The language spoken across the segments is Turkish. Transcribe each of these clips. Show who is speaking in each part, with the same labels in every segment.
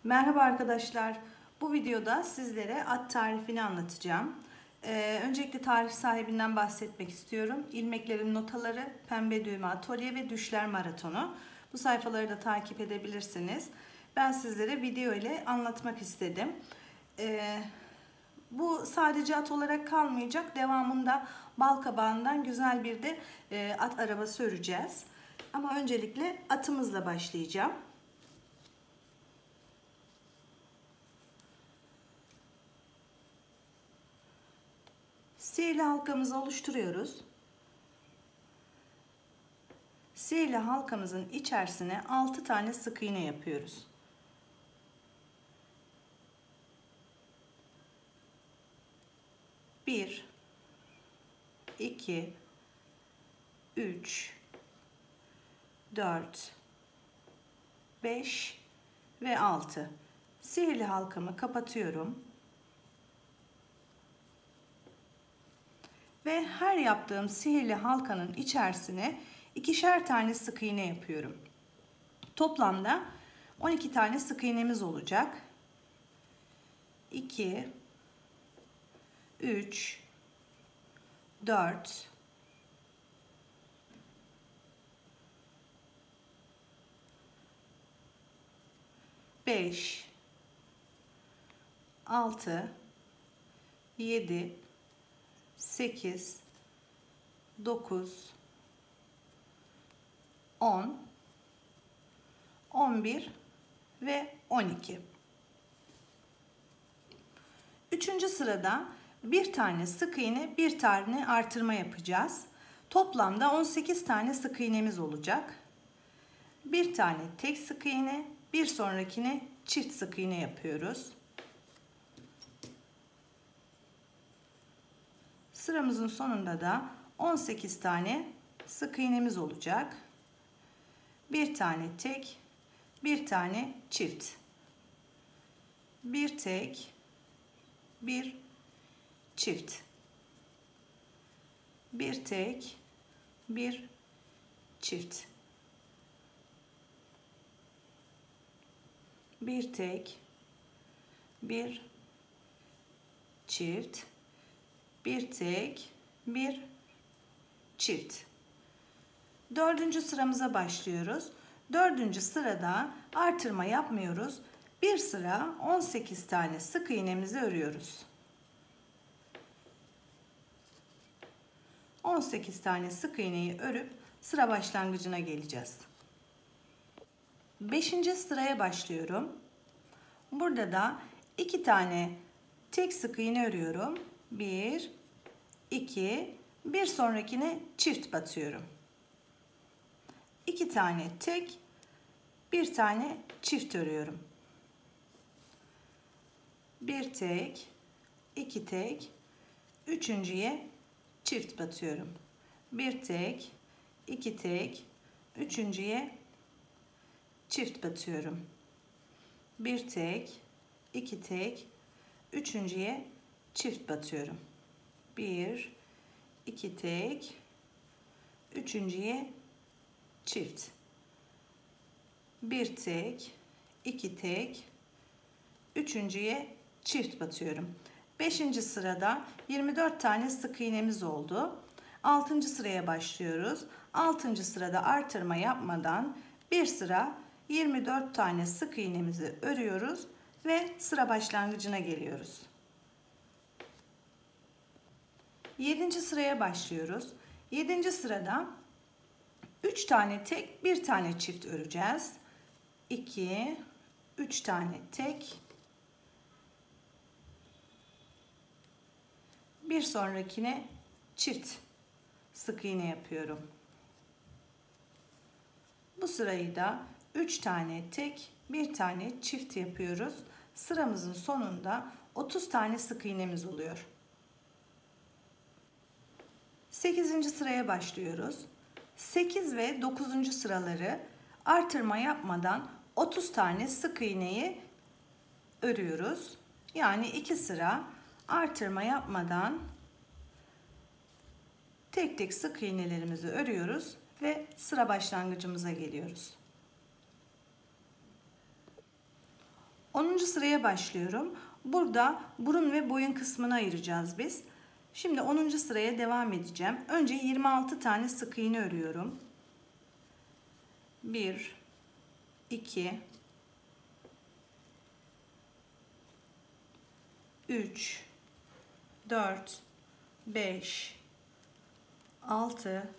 Speaker 1: Merhaba arkadaşlar. Bu videoda sizlere at tarifini anlatacağım. Öncelikle tarif sahibinden bahsetmek istiyorum. İlmeklerin Notaları, Pembe Düğme Atölye ve Düşler Maratonu. Bu sayfaları da takip edebilirsiniz. Ben sizlere video ile anlatmak istedim. Bu sadece at olarak kalmayacak. Devamında bal kabağından güzel bir de at arabası öreceğiz. Ama öncelikle atımızla başlayacağım. Sihirli halkamızı oluşturuyoruz. Sihirli halkamızın içerisine 6 tane sık iğne yapıyoruz. Bir, 2, 3, 4, 5 ve 6. Sihirli halkamı kapatıyorum. Ve her yaptığım sihirli halkanın içerisine ikişer tane sık iğne yapıyorum. Toplamda 12 tane sık iğnemiz olacak. 2, 3, 4, 5, 6, 7, 8, 9, 10, 11 ve 12. Üçüncü sırada bir tane sık iğne, bir tane artırma yapacağız. Toplamda 18 tane sık iğnemiz olacak. Bir tane tek sık iğne, bir sonrakine çift sık iğne yapıyoruz. Sıramızın sonunda da 18 tane sık iğnemiz olacak. Bir tane tek, bir tane çift. Bir tek, bir çift. Bir tek, bir çift. Bir tek, bir çift. Bir tek, bir çift. Dördüncü sıramıza başlıyoruz. Dördüncü sırada artırma yapmıyoruz. Bir sıra 18 tane sık iğnemizi örüyoruz. 18 tane sık iğneyi örüp sıra başlangıcına geleceğiz. 5. sıraya başlıyorum. Burada da 2 tane tek sık iğne örüyorum. 1, 2, bir sonrakine çift batıyorum. 2 tane tek, bir tane çift örüyorum. Bir tek, 2 tek, üçüncüye çift batıyorum. Bir tek, 2 tek, üçüncüye çift batıyorum. Bir tek, 2 tek, üçüncüye çift batıyorum. 1, 2 tek, üçüncüye çift. Bir tek, 2 tek, üçüncüye çift batıyorum. 5. sırada 24 tane sık iğnemiz oldu. 6. sıraya başlıyoruz. 6. sırada artırma yapmadan bir sıra 24 tane sık iğnemizi örüyoruz ve sıra başlangıcına geliyoruz. 7. sıraya başlıyoruz. 7. sırada 3 tane tek, bir tane çift öreceğiz. 2, 3 tane tek. Bir sonrakine çift sık iğne yapıyorum. Bu sırayı da 3 tane tek, bir tane çift yapıyoruz. Sıramızın sonunda 30 tane sık iğnemiz oluyor. 8. sıraya başlıyoruz. 8 ve 9. sıraları artırma yapmadan 30 tane sık iğneyi örüyoruz. Yani 2 sıra artırma yapmadan tek tek sık iğnelerimizi örüyoruz ve sıra başlangıcımıza geliyoruz. 10. sıraya başlıyorum. Burada burun ve boyun kısmını ayıracağız biz. Şimdi 10. sıraya devam edeceğim. Önce 26 tane sık iğne örüyorum. 1 2 3 4 5 6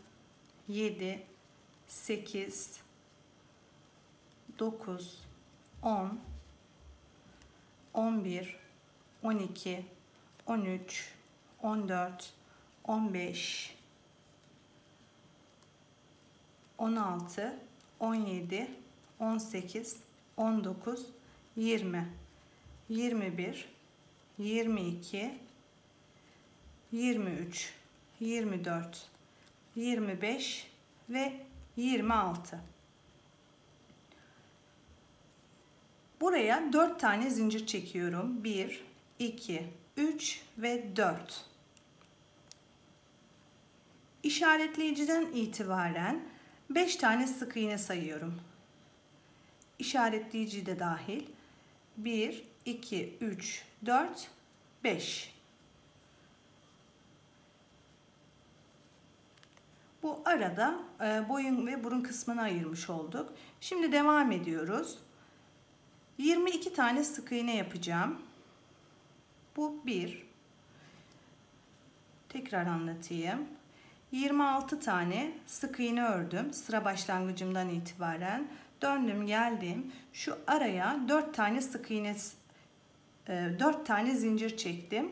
Speaker 1: 7 8 9 10 11 12 13 14 15 16 17 18 19 20 21 22 23 24 25 ve 26. Buraya 4 tane zincir çekiyorum. 1 2 3 ve 4. İşaretleyiciden itibaren 5 tane sık iğne sayıyorum. İşaretleyici de dahil. 1 2 3 4 5. Bu arada boyun ve burun kısmını ayırmış olduk. Şimdi devam ediyoruz. 22 tane sık iğne yapacağım. Bu 1. Tekrar anlatayım. 26 tane sık iğne ördüm. Sıra başlangıcımdan itibaren döndüm geldim. Şu araya 4 tane sık iğne 4 tane zincir çektim.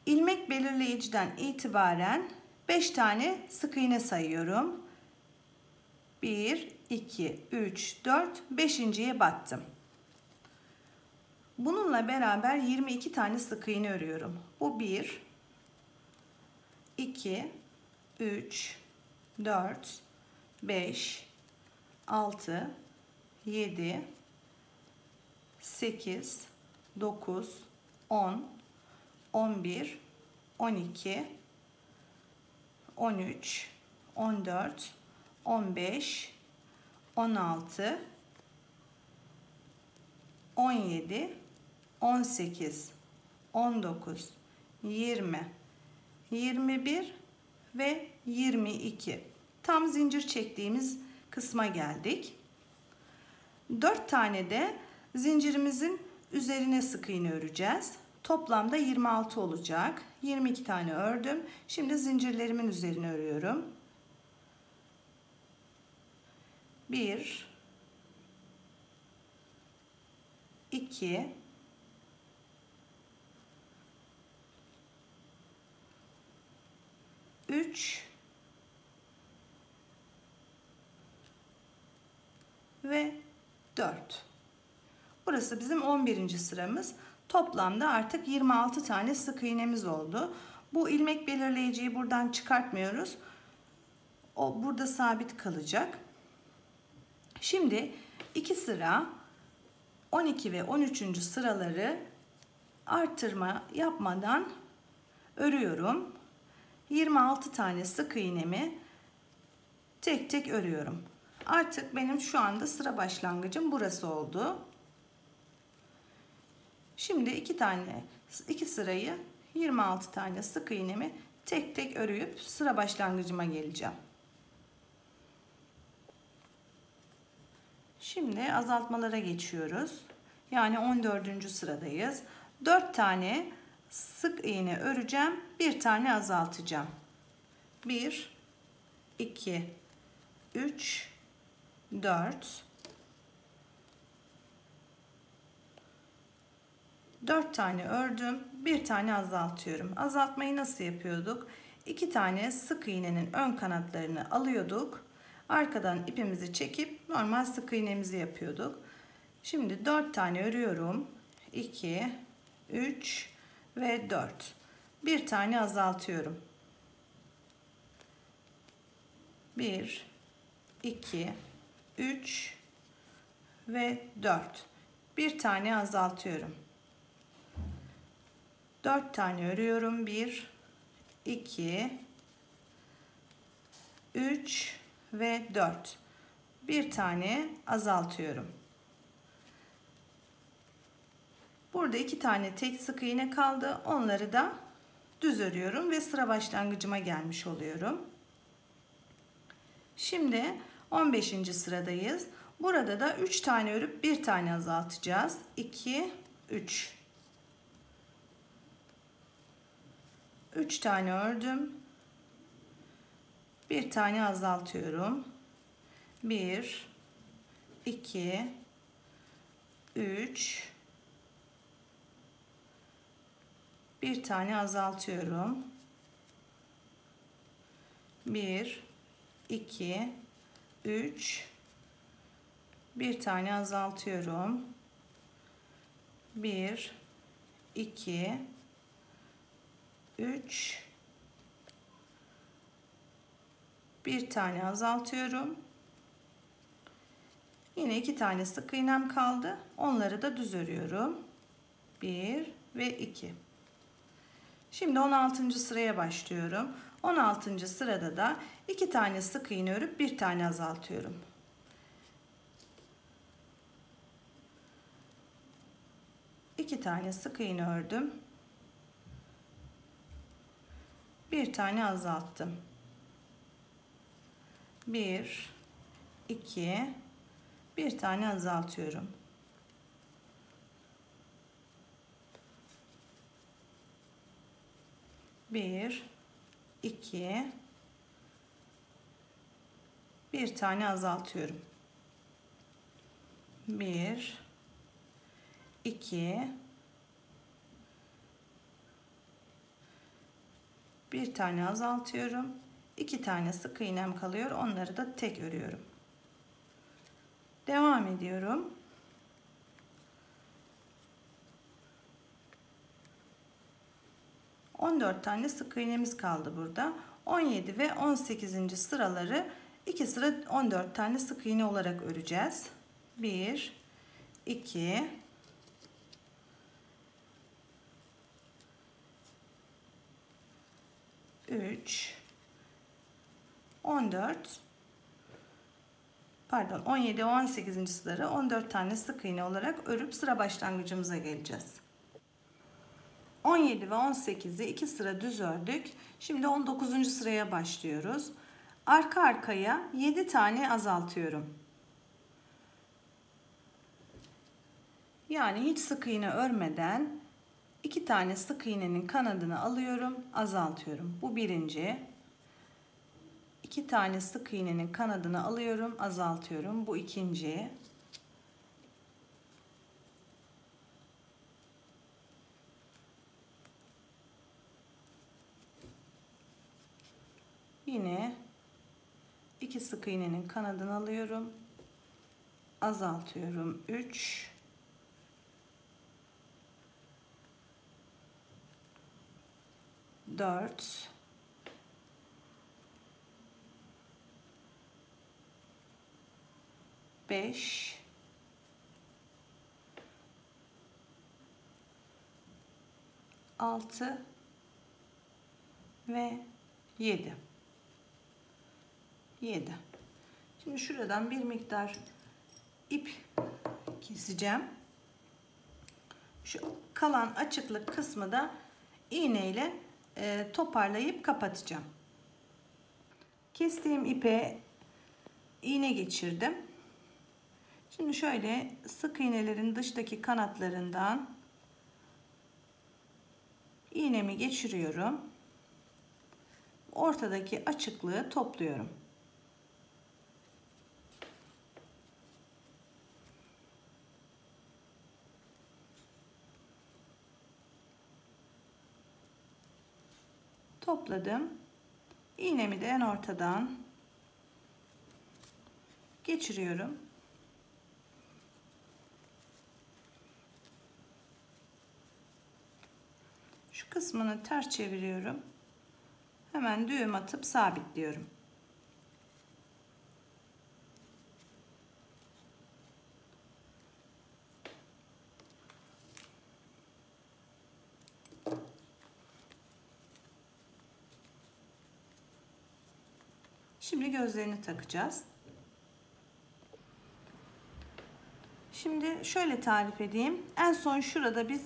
Speaker 1: İlmek belirleyiciden itibaren 5 tane sık iğne sayıyorum. 1 2 3 4 5.'ye battım. Bununla beraber 22 tane sık iğne örüyorum. Bu 1 2 3 4 5 6 7 8 9 10 11 12 13 14 15 16 17 18 19 20 21 ve 22. Tam zincir çektiğimiz kısma geldik. 4 tane de zincirimizin üzerine sık iğne öreceğiz. Toplamda 26 olacak. 22 tane ördüm. Şimdi zincirlerimin üzerine örüyorum. 1 2 3 ve 4. Burası bizim 11. sıramız. Toplamda artık 26 tane sık iğnemiz oldu. Bu ilmek belirleyiciyi buradan çıkartmıyoruz. O burada sabit kalacak. Şimdi 2 sıra 12 ve 13. sıraları artırma yapmadan örüyorum. 26 tane sık iğnemi tek tek örüyorum. Artık benim şu anda sıra başlangıcım burası oldu. Şimdi 2 sırayı 26 tane sık iğnemi tek tek örüp sıra başlangıcıma geleceğim. Şimdi azaltmalara geçiyoruz. Yani 14. sıradayız. 4 tane sık iğne öreceğim. 1 tane azaltacağım. 1 2 3 4 4 tane ördüm. 1 tane azaltıyorum. Azaltmayı nasıl yapıyorduk? 2 tane sık iğnenin ön kanatlarını alıyorduk. Arkadan ipimizi çekip normal sık iğnemizi yapıyorduk. Şimdi 4 tane örüyorum. 2 3 ve 4. 1 tane azaltıyorum. 1 2 3 ve 4. 1 tane azaltıyorum. 4 tane örüyorum. 1 2 3 ve 4. bir tane azaltıyorum. Burada 2 tane tek sık iğne kaldı. Onları da düz örüyorum ve sıra başlangıcıma gelmiş oluyorum. Şimdi 15. sıradayız. Burada da 3 tane örüp bir tane azaltacağız. 2, 3. 3 tane ördüm. Bir tane azaltıyorum. 1, 2, 3. Bir tane azaltıyorum. 1, 2, 3. Bir tane azaltıyorum. 1, 2, 3. Bir tane azaltıyorum. Yine 2 tane sık iğnem kaldı. Onları da düz örüyorum. 1 ve 2. Şimdi 16. sıraya başlıyorum. 16. sırada da 2 tane sık iğne örüp bir tane azaltıyorum. İki tane sık iğne ördüm. Bir tane azalttım. 1, 2, bir tane azaltıyorum. 1, 2, bir tane azaltıyorum. 1, 2, bir tane azaltıyorum. 2 tane sık iğnem kalıyor. Onları da tek örüyorum. Devam ediyorum. ...14 tane sık iğnemiz kaldı burada. 17 ve 18. sıraları 2 sıra 14 tane sık iğne olarak öreceğiz. 1, 2, 3, 14, pardon 17 ve 18. sıraları 14 tane sık iğne olarak örüp sıra başlangıcımıza geleceğiz. 17 ve 18'i 2 sıra düz ördük. Şimdi 19. sıraya başlıyoruz. Arka arkaya 7 tane azaltıyorum. Yani hiç sık iğne örmeden 2 tane sık iğnenin kanadını alıyorum, azaltıyorum. Bu birinci. 2 tane sık iğnenin kanadını alıyorum, azaltıyorum. Bu ikinci. Yine 2 sık iğnenin kanadını alıyorum, azaltıyorum. 3, 4, 5, 6 ve 7. 7. Şimdi şuradan bir miktar ip keseceğim. Şu kalan açıklık kısmı da iğneyle toparlayıp kapatacağım. Kestiğim ipe iğne geçirdim. Şimdi şöyle sık iğnelerin dıştaki kanatlarından iğnemi geçiriyorum. Ortadaki açıklığı topluyorum. Topladım. İğnemi de en ortadan geçiriyorum. Şu kısmını ters çeviriyorum. Hemen düğüm atıp sabitliyorum. Şimdi gözlerini takacağız. Şimdi şöyle tarif edeyim. En son şurada biz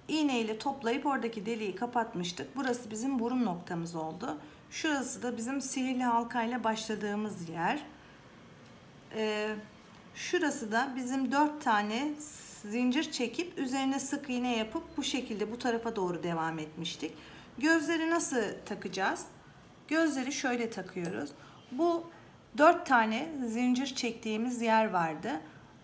Speaker 1: iğne ile toplayıp oradaki deliği kapatmıştık. Burası bizim burun noktamız oldu. Şurası da bizim sihirli halkayla başladığımız yer. Şurası da bizim 4 tane zincir çekip üzerine sık iğne yapıp bu şekilde bu tarafa doğru devam etmiştik. Gözleri nasıl takacağız? Gözleri şöyle takıyoruz. Bu 4 tane zincir çektiğimiz yer vardı.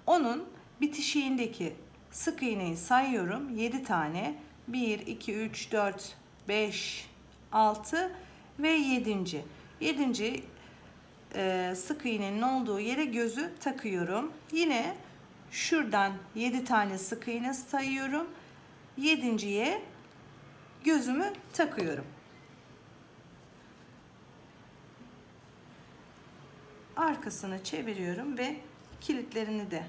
Speaker 1: Onun bitişiğindeki sık iğneyi sayıyorum. 7 tane. 1, 2, 3, 4, 5, 6 ve 7. 7. Sık iğnenin olduğu yere gözü takıyorum. Yine şuradan 7 tane sık iğne sayıyorum. 7.'ye gözümü takıyorum. Arkasını çeviriyorum ve kilitlerini de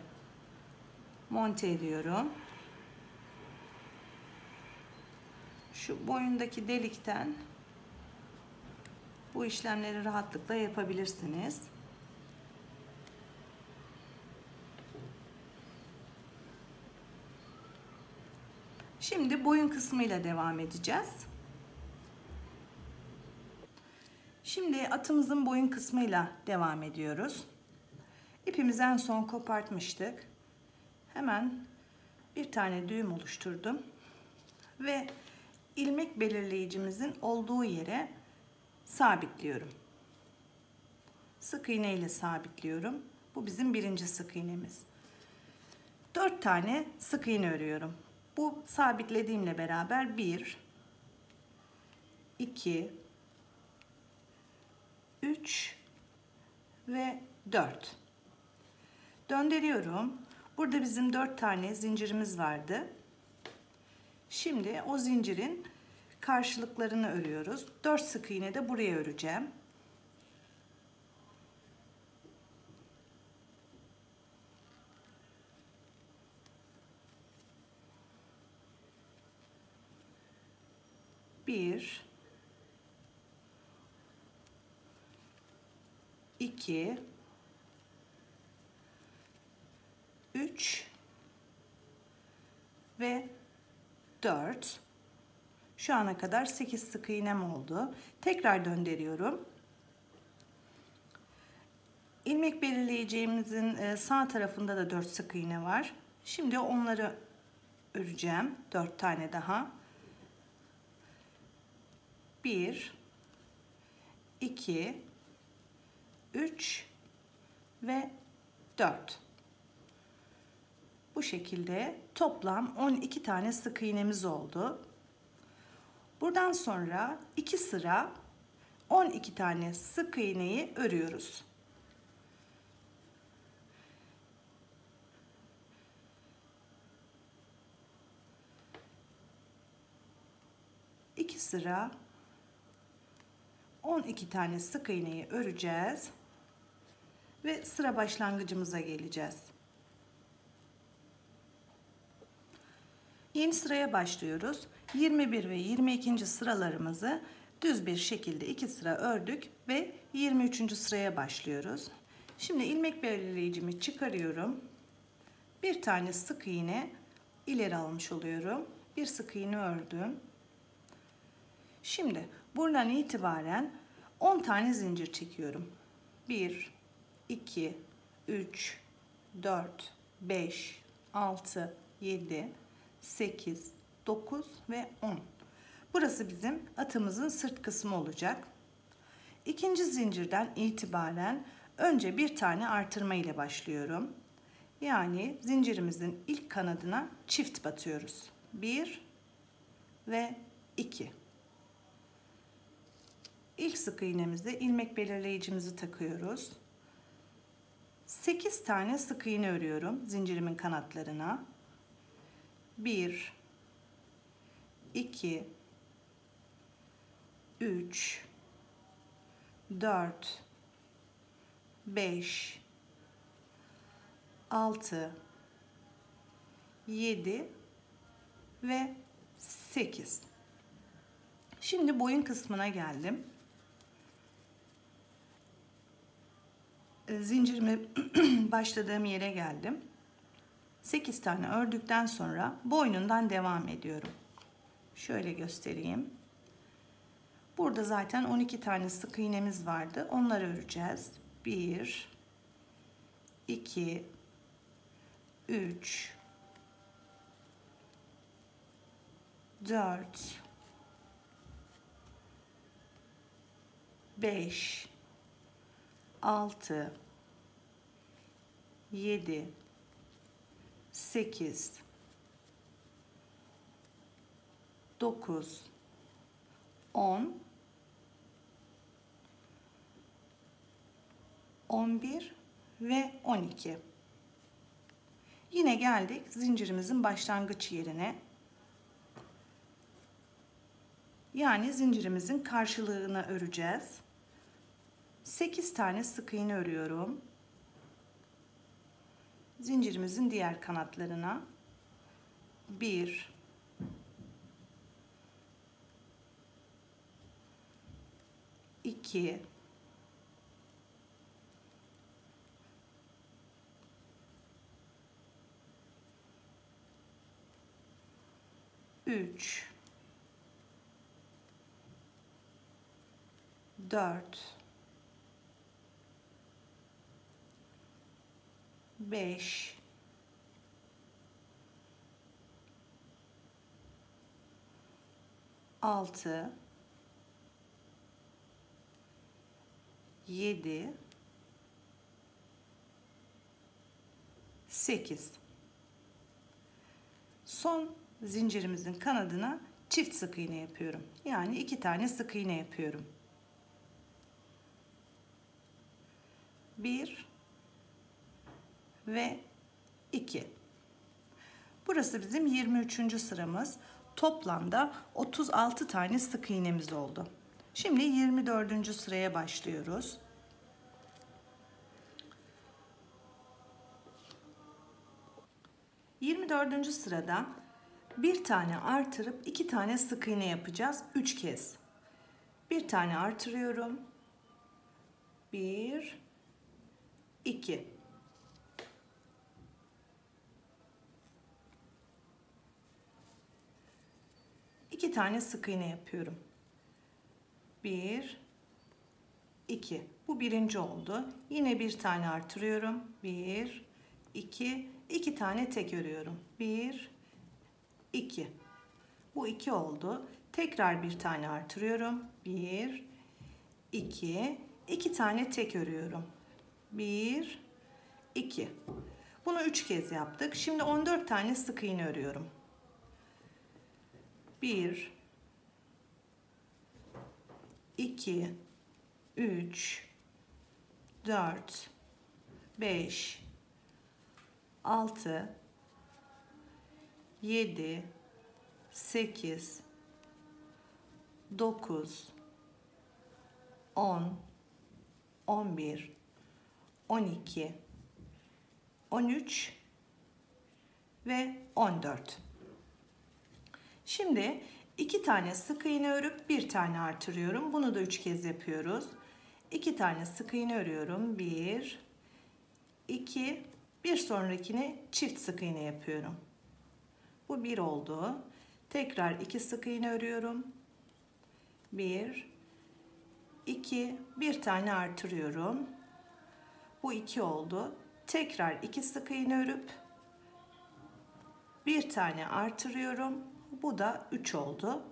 Speaker 1: monte ediyorum. Şu boyundaki delikten bu işlemleri rahatlıkla yapabilirsiniz. Şimdi boyun kısmıyla devam edeceğiz. Şimdi atımızın boyun kısmıyla devam ediyoruz. İpimizi en son kopartmıştık. Hemen bir tane düğüm oluşturdum ve ilmek belirleyicimizin olduğu yere sabitliyorum. Sık iğne ile sabitliyorum. Bu bizim birinci sık iğnemiz. 4 tane sık iğne örüyorum. Bu sabitlediğimle beraber 1, 2, 3 ve 4. Döndürüyorum. Burada bizim 4 tane zincirimiz vardı. Şimdi o zincirin karşılıklarını örüyoruz. 4 sık iğne de buraya öreceğim. Bir, 2, 3 ve 4. Şu ana kadar 8 sık iğnem oldu. Tekrar döndürüyorum. İlmek belirleyeceğimizin sağ tarafında da 4 sık iğne var. Şimdi onları öreceğim. 4 tane daha. 1, 2, 3 ve 4. Bu şekilde toplam 12 tane sık iğnemiz oldu. Buradan sonra 2 sıra 12 tane sık iğneyi örüyoruz. İki sıra 12 tane sık iğneyi öreceğiz ve sıra başlangıcımıza geleceğiz. Yeni sıraya başlıyoruz. 21 ve 22. sıralarımızı düz bir şekilde 2 sıra ördük ve 23. sıraya başlıyoruz. Şimdi ilmek belirleyicimi çıkarıyorum. Bir tane sık iğne ileri almış oluyorum. Bir sık iğne ördüm. Şimdi buradan itibaren 10 tane zincir çekiyorum. 1, 2, 3, 4, 5, 6, 7, 8, 9 ve 10. Burası bizim atımızın sırt kısmı olacak. İkinci zincirden itibaren önce bir tane artırma ile başlıyorum. Yani zincirimizin ilk kanadına çift batıyoruz. 1 ve 2. İlk sık iğnemizde ilmek belirleyicimizi takıyoruz. 8 tane sık iğne örüyorum zincirimin kanatlarına. 1, 2, 3, 4, 5, 6, 7 ve 8. Şimdi boyun kısmına geldim. zincirimi başladığım yere geldim. 8 tane ördükten sonra boynundan devam ediyorum. Şöyle göstereyim. Burada zaten 12 tane sık iğnemiz vardı. Onları öreceğiz. 1 2 3 4 5 6 7 8 9 10 11 ve 12. Yine geldik zincirimizin başlangıç yerine. Yani zincirimizin karşılığını öreceğiz. 8 tane sık iğne örüyorum. Zincirimizin diğer kanatlarına 1 2 3 4 5 6 7 8. Son zincirimizin kanadına çift sık iğne yapıyorum. Yani 2 tane sık iğne yapıyorum. 1 ve 2. Burası bizim 23. sıramız. Toplamda 36 tane sık iğnemiz oldu. Şimdi 24. sıraya başlıyoruz. ...24. sırada bir tane artırıp 2 tane sık iğne yapacağız 3 kez. Bir tane artırıyorum. 1 2. İki tane sık iğne yapıyorum. 1 2. Bu birinci oldu. Yine bir tane artırıyorum. 1 2. 2 tane tek örüyorum. 1 2. Bu 2 oldu. Tekrar bir tane artırıyorum. 1 2. 2 tane tek örüyorum. 1 2. Bunu 3 kez yaptık. Şimdi 14 tane sık iğne örüyorum. 1 2 3 4 5 6 7 8 9 10 11 12 13 ve 14. Şimdi 2 tane sık iğne örüp bir tane artırıyorum. Bunu da 3 kez yapıyoruz. 2 tane sık iğne örüyorum. 1 2. Bir sonrakini çift sık iğne yapıyorum. Bu 1 oldu. Tekrar 2 sık iğne örüyorum. 1 2. Bir tane artırıyorum. Bu 2 oldu. Tekrar 2 sık iğne örüp bir tane artırıyorum. Bu da 3 oldu.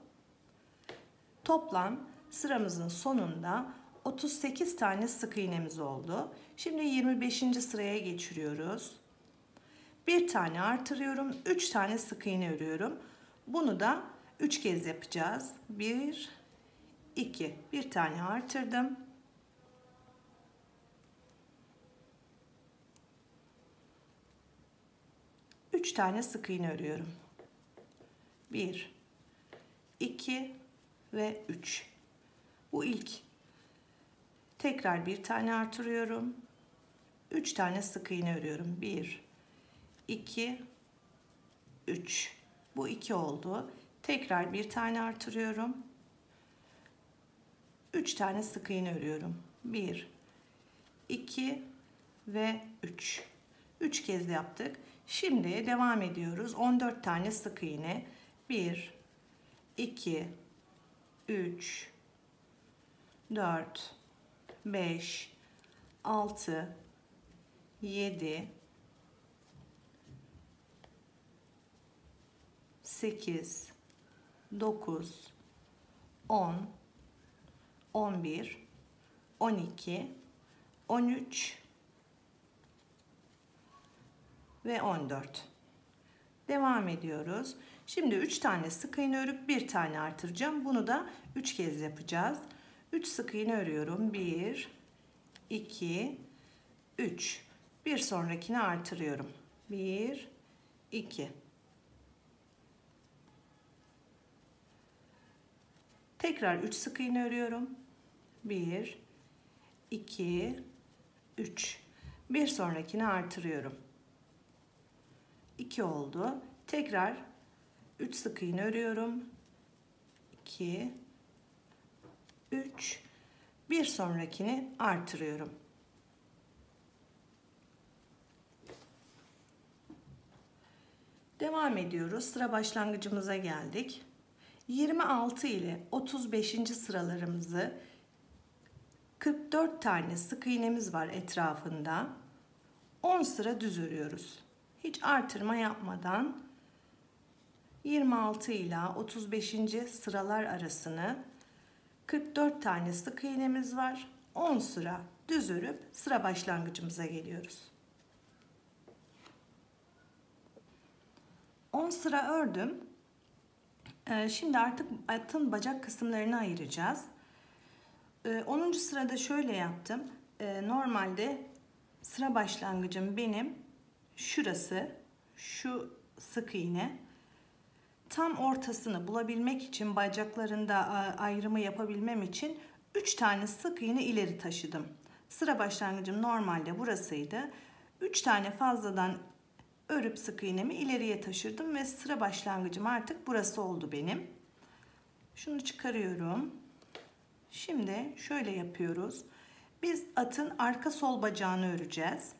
Speaker 1: Toplam sıramızın sonunda 38 tane sık iğnemiz oldu. Şimdi 25. sıraya geçiriyoruz. Bir tane artırıyorum. 3 tane sık iğne örüyorum. Bunu da 3 kez yapacağız. 1 2. Bir tane artırdım. 3 tane sık iğne örüyorum. 1 2 ve 3. Bu ilk. Tekrar bir tane artırıyorum. 3 tane sık iğne örüyorum. 1 2 3. Bu 2 oldu. Tekrar bir tane artırıyorum. 3 tane sık iğne örüyorum. 1 2 ve 3. 3 kez yaptık. Şimdi devam ediyoruz. 14 tane sık iğne. 1, 2, 3, 4, 5, 6, 7, 8, 9, 10, 11, 12, 13 ve 14. Devam ediyoruz. Şimdi 3 tane sık iğne örüp 1 tane artıracağım. Bunu da 3 kez yapacağız. 3 sık iğne örüyorum. 1, 2, 3. Bir sonrakini artırıyorum. 1, 2. Tekrar 3 sık iğne örüyorum. 1, 2, 3. Bir sonrakini artırıyorum. 2 oldu. Tekrar 3 sık iğne örüyorum. 2, 3. Bir sonrakini artırıyorum. Devam ediyoruz. Sıra başlangıcımıza geldik. 26 ile 35. sıralarımızı 44 tane sık iğnemiz var etrafında. 10 sıra düz örüyoruz. Hiç artırma yapmadan 26 ile 35. sıralar arasını 44 tane sık iğnemiz var. 10 sıra düz örüp sıra başlangıcımıza geliyoruz. 10 sıra ördüm. Şimdi artık atın bacak kısımlarını ayıracağız. 10. sırada şöyle yaptım. Normalde sıra başlangıcım benim şurası, şu sık iğne. Tam ortasını bulabilmek için, bacaklarında ayrımı yapabilmem için 3 tane sık iğne ileri taşıdım. Sıra başlangıcım normalde burasıydı. 3 tane fazladan örüp sık iğnemi ileriye taşırdım ve sıra başlangıcım artık burası oldu benim. Şunu çıkarıyorum. Şimdi şöyle yapıyoruz. Biz atın arka sol bacağını öreceğiz.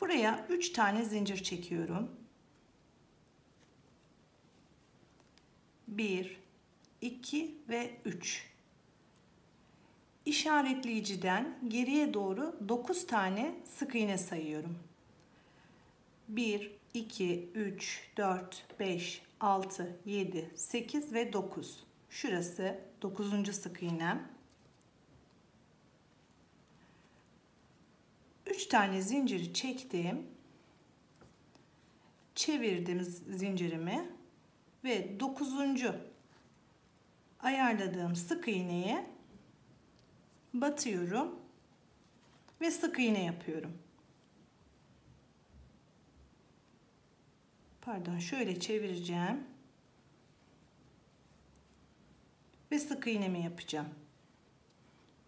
Speaker 1: Buraya 3 tane zincir çekiyorum. 1, 2 ve 3. İşaretleyiciden geriye doğru 9 tane sık iğne sayıyorum. 1, 2, 3, 4, 5, 6, 7, 8 ve 9. Şurası 9. sık iğnem. 3 tane zinciri çektim. Çevirdim zincirimi ve 9. ayarladığım sık iğneye batıyorum ve sık iğne yapıyorum. Pardon, şöyle çevireceğim ve sık iğnemi yapacağım.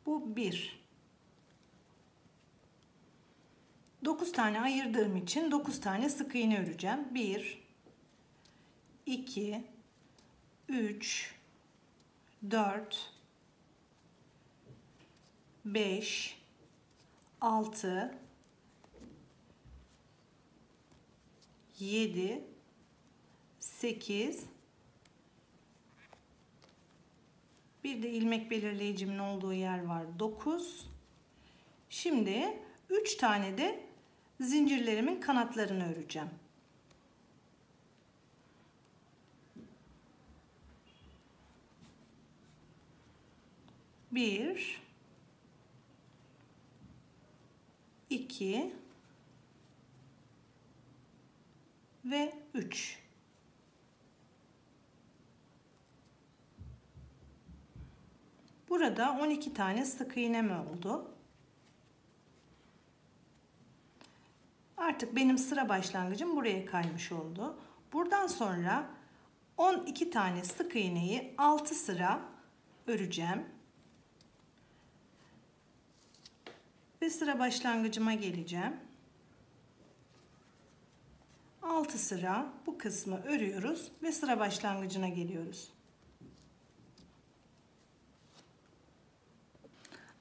Speaker 1: Bu 1. 9 tane ayırdığım için 9 tane sık iğne öreceğim. 1, 2, 3, 4, 5, 6, 7, 8, bir de ilmek belirleyicimin olduğu yer var. 9. Şimdi 3 tane de zincirlerimin kanatlarını öreceğim. Bir, 2 ve 3. Burada 12 tane sık iğnem oldu. Artık benim sıra başlangıcım buraya kaymış oldu. Buradan sonra 12 tane sık iğneyi 6 sıra öreceğim. Ve sıra başlangıcıma geleceğim. 6 sıra bu kısmı örüyoruz ve sıra başlangıcına geliyoruz.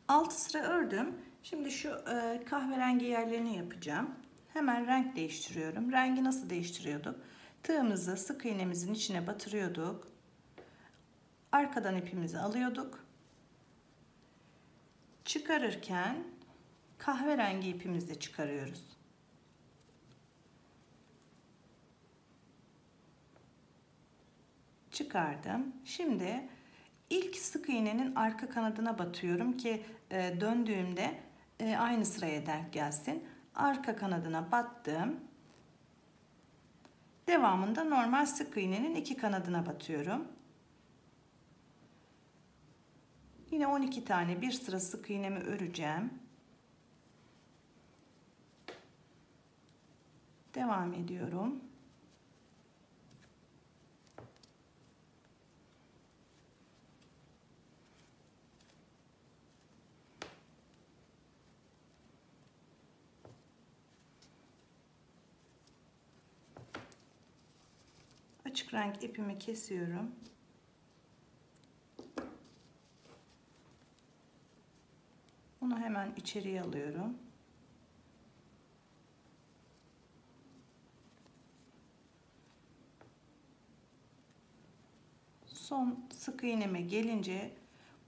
Speaker 1: 6 sıra ördüm. Şimdi şu kahverengi yerlerini yapacağım. Hemen renk değiştiriyorum. Rengi nasıl değiştiriyorduk? Tığımızı sık iğnemizin içine batırıyorduk. Arkadan ipimizi alıyorduk. Çıkarırken kahverengi ipimizle çıkarıyoruz. Çıkardım. Şimdi ilk sık iğnenin arka kanadına batıyorum ki döndüğümde aynı sıraya denk gelsin. Arka kanadına battım. Devamında normal sık iğnenin iki kanadına batıyorum. Yine 12 tane bir sıra sık iğnemi öreceğim. Devam ediyorum. Açık renk ipimi kesiyorum. Onu hemen içeriye alıyorum. Son sık iğneme gelince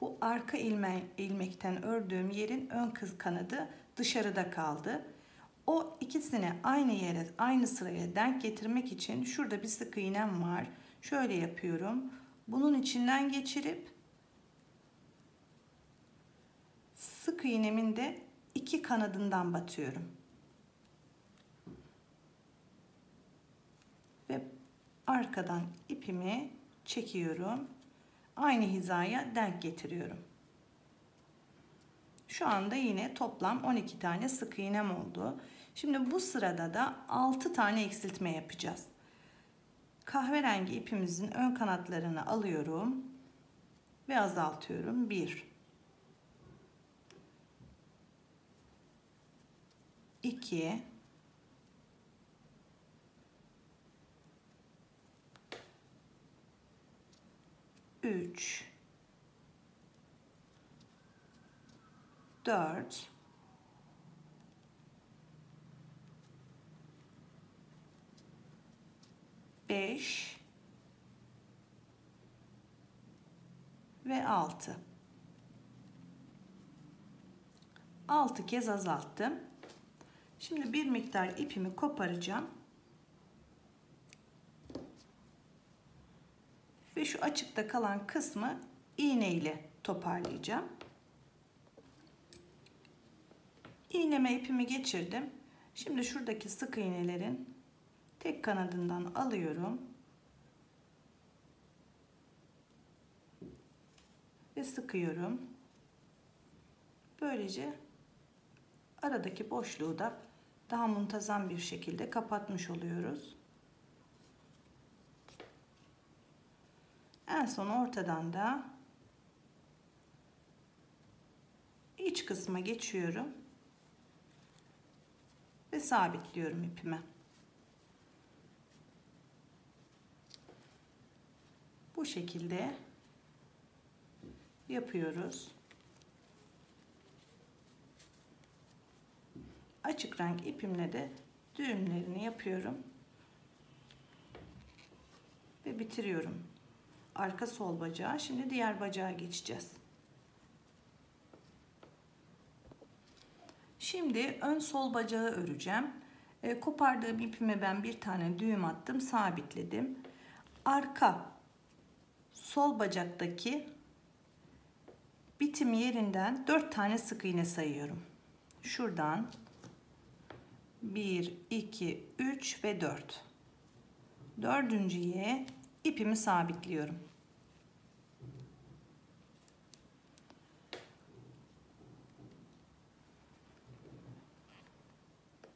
Speaker 1: bu arka ilmekten ördüğüm yerin ön kanadı dışarıda kaldı. O ikisini aynı yere, aynı sıraya denk getirmek için şurada bir sık iğnem var. Şöyle yapıyorum. Bunun içinden geçirip sık iğnemin de iki kanadından batıyorum. Ve arkadan ipimi çekiyorum. Aynı hizaya denk getiriyorum. Şu anda yine toplam 12 tane sık iğnem oldu. Şimdi bu sırada da 6 tane eksiltme yapacağız. Kahverengi ipimizin ön kanatlarını alıyorum ve azaltıyorum. 1 2 3 4 5 ve 6. 6 kez azalttım. Şimdi bir miktar ipimi koparacağım. Ve şu açıkta kalan kısmı iğne ile toparlayacağım. İğneme ipimi geçirdim. Şimdi şuradaki sık iğnelerin tek kanadından alıyorum. Ve sıkıyorum. Böylece aradaki boşluğu da daha muntazam bir şekilde kapatmış oluyoruz. En son ortadan da iç kısma geçiyorum ve sabitliyorum ipimi. Bu şekilde yapıyoruz. Açık renk ipimle de düğümlerini yapıyorum ve bitiriyorum. Arka sol bacağı. Şimdi diğer bacağa geçeceğiz. Şimdi ön sol bacağı öreceğim. Kopardığım ipime ben bir tane düğüm attım, sabitledim. Arka sol bacaktaki bitim yerinden 4 tane sık iğne sayıyorum. Şuradan 1 2 3 ve 4. Dördüncüye ipimi sabitliyorum.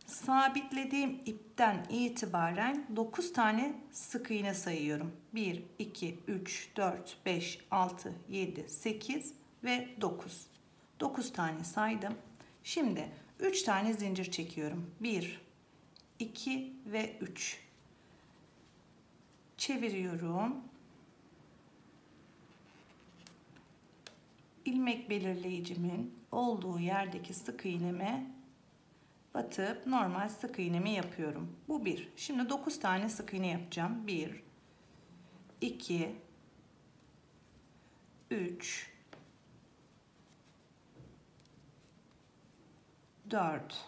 Speaker 1: Sabitlediğim ipten itibaren 9 tane sık iğne sayıyorum. 1 2 3 4 5 6 7 8 ve 9. 9 tane saydım. Şimdi 3 tane zincir çekiyorum. 1 2 ve 3. çeviriyorum. İlmek belirleyicimin olduğu yerdeki sık iğneme batıp normal sık iğnemi yapıyorum. Bu bir. Şimdi 9 tane sık iğne yapacağım. 1 2 3 4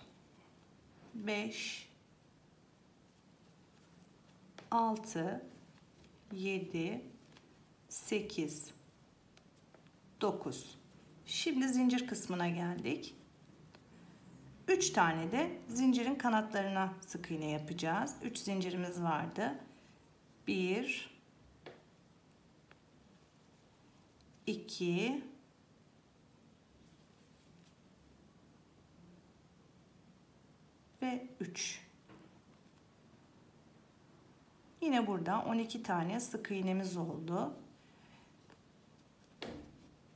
Speaker 1: 5 6 7 8 9. Şimdi zincir kısmına geldik. 3 tane de zincirin kanatlarına sık iğne yapacağız. 3 zincirimiz vardı. 1 2 ve 3. Yine burada 12 tane sık iğnemiz oldu.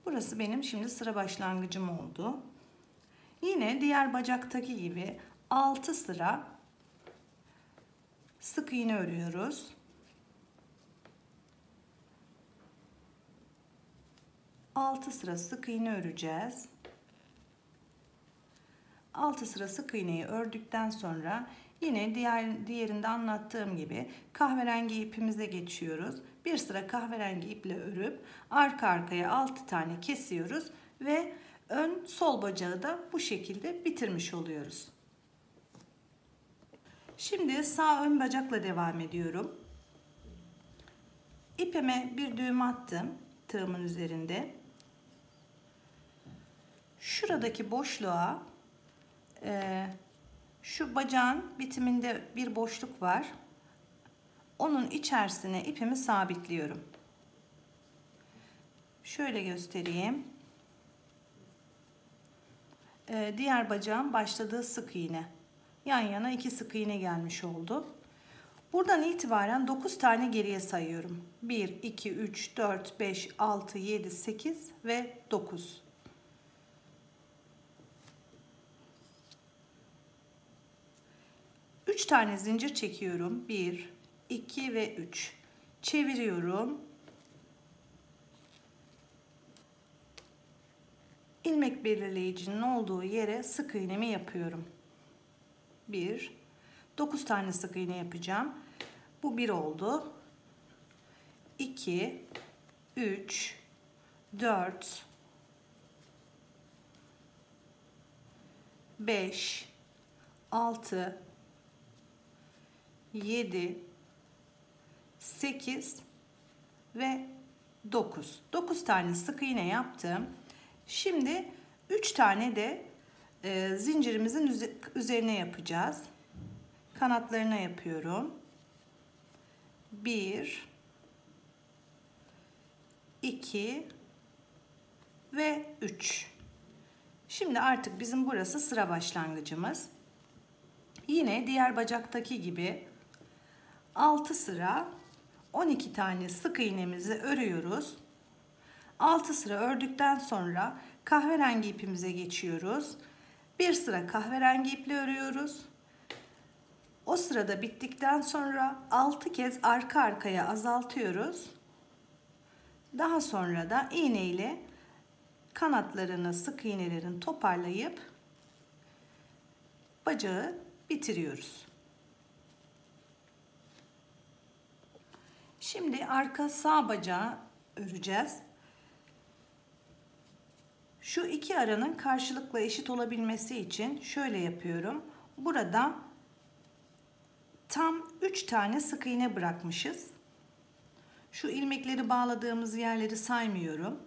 Speaker 1: Burası benim şimdi sıra başlangıcım oldu. Yine diğer bacaktaki gibi 6 sıra sık iğne örüyoruz. Altı sıra sık iğne öreceğiz. 6 sıra sık iğneyi ördükten sonra yine diğerinde anlattığım gibi kahverengi ipimize geçiyoruz. Bir sıra kahverengi iple örüp arka arkaya 6 tane kesiyoruz ve ön sol bacağı da bu şekilde bitirmiş oluyoruz. Şimdi sağ ön bacakla devam ediyorum. İpime bir düğüm attım tığımın üzerinde. Şuradaki boşluğa şu bacağın bitiminde bir boşluk var. Onun içerisine ipimi sabitliyorum. Şöyle göstereyim. Diğer bacağın başladığı sık iğne. Yan yana 2 sık iğne gelmiş oldu. Buradan itibaren 9 tane geriye sayıyorum. 1, 2, 3, 4, 5, 6, 7, 8 ve 9. Üç tane zincir çekiyorum. 1, 2 ve 3. Çeviriyorum. İlmek belirleyicinin olduğu yere sık iğnemi yapıyorum. 9 tane sık iğne yapacağım. Bu 1 oldu. 2 3 4 5 6 7 8 ve 9. 9 tane sık iğne yaptım. Şimdi 3 tane de zincirimizin üzerine yapacağız. Kanatlarına yapıyorum. 1 2 ve 3. Şimdi artık bizim burası sıra başlangıcımız. Yine diğer bacaktaki gibi 6 sıra 12 tane sık iğnemizi örüyoruz. 6 sıra ördükten sonra kahverengi ipimize geçiyoruz. Bir sıra kahverengi iple örüyoruz. O sırada bittikten sonra 6 kez arka arkaya azaltıyoruz. Daha sonra da iğne ile kanatlarını, sık iğnelerini toparlayıp bacağı bitiriyoruz. Şimdi arka sağ bacağı öreceğiz. Şu iki aranın karşılıklı eşit olabilmesi için şöyle yapıyorum. Burada tam 3 tane sık iğne bırakmışız. Şu ilmekleri bağladığımız yerleri saymıyorum.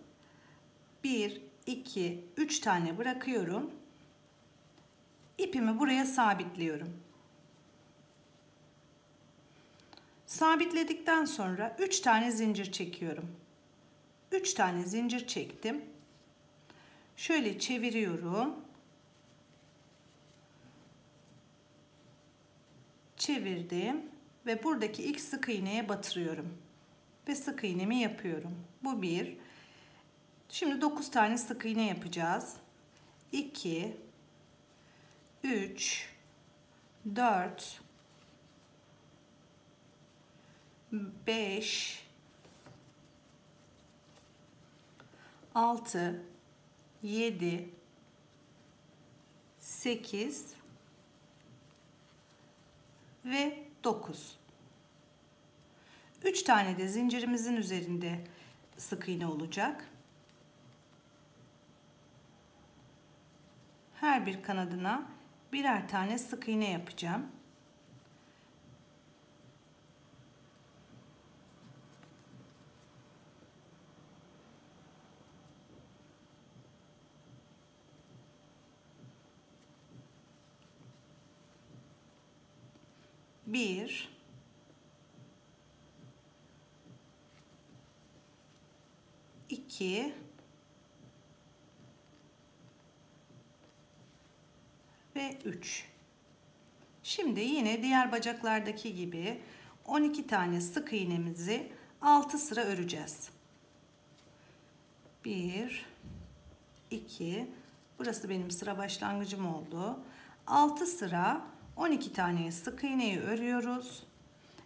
Speaker 1: 1, 2, 3 tane bırakıyorum. İpimi buraya sabitliyorum. Sabitledikten sonra 3 tane zincir çekiyorum. 3 tane zincir çektim. Şöyle çeviriyorum. Çevirdim ve buradaki ilk sık iğneye batırıyorum. Ve sık iğnemi yapıyorum. Bu 1. Şimdi 9 tane sık iğne yapacağız. 2 3 4 5, 6, 7, 8 ve 9. 3 tane de zincirimizin üzerinde sık iğne olacak. Her bir kanadına birer tane sık iğne yapacağım. Bir, iki ve 3. Şimdi yine diğer bacaklardaki gibi 12 tane sık iğnemizi 6 sıra öreceğiz. 1, 2, burası benim sıra başlangıcım oldu. 6 sıra 12 tane sık iğneyi örüyoruz.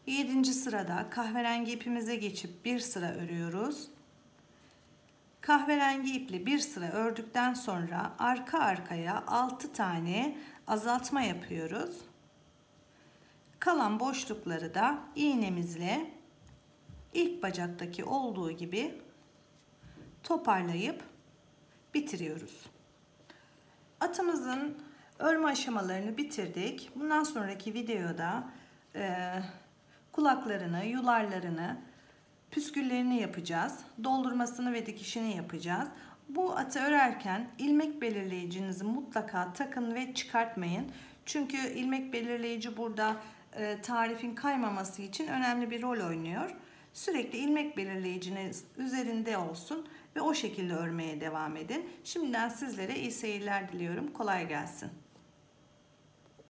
Speaker 1: 7. sırada kahverengi ipimize geçip bir sıra örüyoruz. Kahverengi iple bir sıra ördükten sonra arka arkaya 6 tane azaltma yapıyoruz. Kalan boşlukları da iğnemizle ilk bacaktaki olduğu gibi toparlayıp bitiriyoruz. Atımızın örme aşamalarını bitirdik. Bundan sonraki videoda kulaklarını, yularlarını, püsküllerini yapacağız. Doldurmasını ve dikişini yapacağız. Bu atı örerken ilmek belirleyicinizi mutlaka takın ve çıkartmayın. Çünkü ilmek belirleyici burada tarifin kaymaması için önemli bir rol oynuyor. Sürekli ilmek belirleyiciniz üzerinde olsun ve o şekilde örmeye devam edin. Şimdiden sizlere iyi seyirler diliyorum. Kolay gelsin.